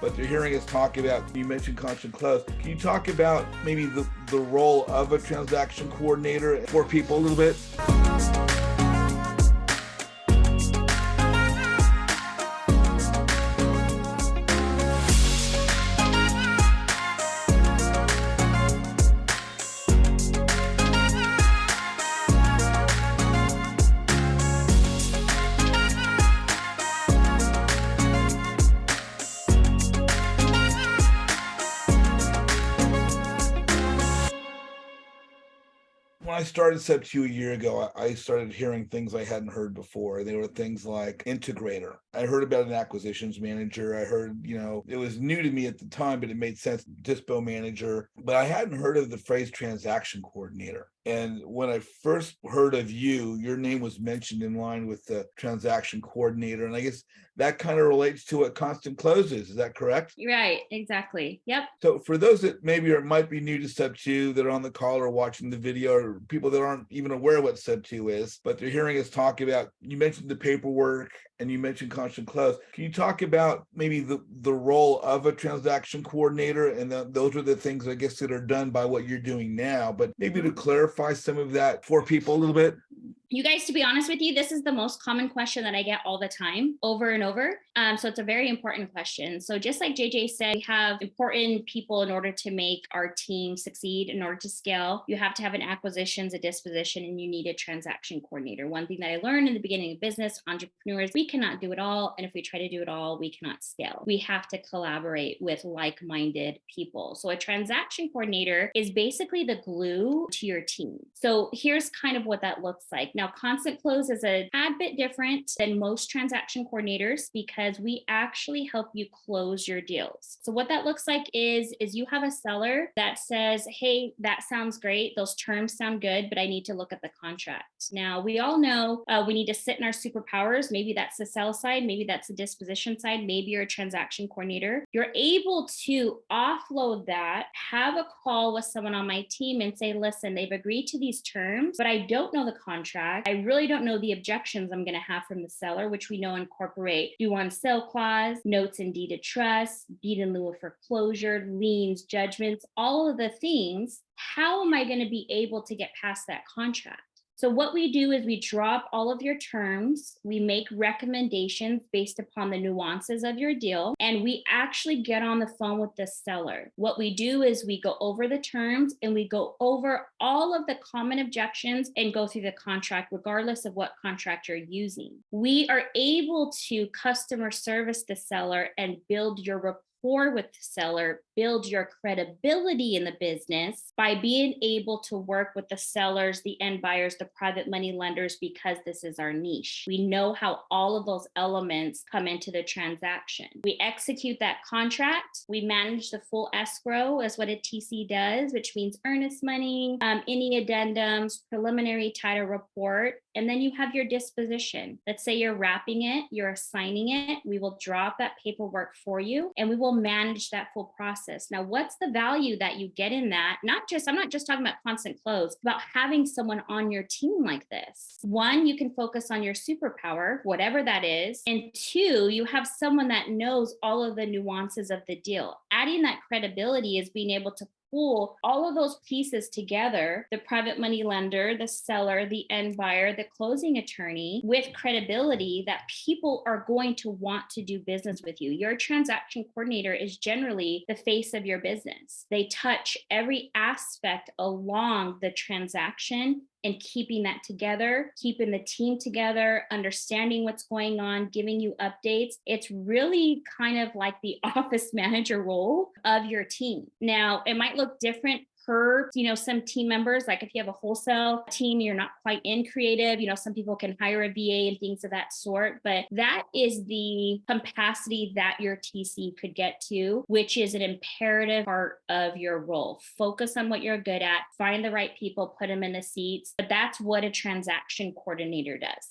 but they're hearing us talk about, you mentioned constant close. Can you talk about maybe the role of a transaction coordinator for people a little bit? When I started Sub2 a year ago, I started hearing things I hadn't heard before. They were things like integrator. I heard about an acquisitions manager. I heard, it was new to me at the time, but it made sense. Dispo manager. But I hadn't heard of the phrase transaction coordinator. And when I first heard of you, your name was mentioned in line with the transaction coordinator. And I guess that kind of relates to what constant close is. Is that correct? Right, exactly. Yep. So for those that maybe might be new to Sub2 that are on the call or watching the video, or people that aren't even aware what Sub2 is, but they're hearing us talk about, you mentioned the paperwork and you mentioned constant close. Can you talk about maybe the role of a transaction coordinator? And those are the things, I guess, that are done by what you're doing now, but maybe to clarify some of that for people a little bit. You guys, to be honest with you, this is the most common question that I get all the time, over and over. So it's a very important question. So just like JJ said, we have important people in order to make our team succeed, in order to scale. You have to have an acquisitions, a disposition, and you need a transaction coordinator. One thing that I learned in the beginning of business, entrepreneurs, we cannot do it all. And if we try to do it all, we cannot scale. We have to collaborate with like-minded people. So a transaction coordinator is basically the glue to your team. So here's kind of what that looks like. Now, constant close is a tad bit different than most transaction coordinators because we actually help you close your deals. So what that looks like is you have a seller that says, hey, that sounds great. Those terms sound good, but I need to look at the contract. Now, we all know we need to sit in our superpowers. Maybe that's the sell side. Maybe that's the disposition side. Maybe you're a transaction coordinator. You're able to offload that, have a call with someone on my team and say, listen, they've agreed to these terms, but I don't know the contract. I really don't know the objections I'm going to have from the seller, which we know incorporate due on sale clause, notes and deed of trust, deed in lieu of foreclosure, liens, judgments, all of the things. How am I going to be able to get past that contract? So what we do is we drop all of your terms, we make recommendations based upon the nuances of your deal, and we actually get on the phone with the seller. What we do is we go over the terms and we go over all of the common objections and go through the contract, regardless of what contract you're using. We are able to customer service the seller and build your rapport with the seller, build your credibility in the business by being able to work with the sellers, the end buyers, the private money lenders, because this is our niche. We know how all of those elements come into the transaction. We execute that contract. We manage the full escrow as what a TC does, which means earnest money, any addendums, preliminary title report, and then you have your disposition. Let's say you're wrapping it, you're assigning it. We will drop that paperwork for you and we will manage that full process. Now, what's the value that you get in that? I'm not just talking about constant close, about having someone on your team like this. One, you can focus on your superpower, whatever that is. And two, you have someone that knows all of the nuances of the deal. Adding that credibility is being able to pull all of those pieces together, the private money lender, the seller, the end buyer, the closing attorney, with credibility that people are going to want to do business with you. Your transaction coordinator is generally the face of your business. They touch every aspect along the transaction and keeping that together, keeping the team together, understanding what's going on, giving you updates. It's really kind of like the office manager role of your team. Now, it might look different per, some team members. Like if you have a wholesale team, you're not quite in creative, some people can hire a VA and things of that sort, but that is the capacity that your TC could get to, which is an imperative part of your role. Focus on what you're good at, find the right people, put them in the seats, but that's what a transaction coordinator does.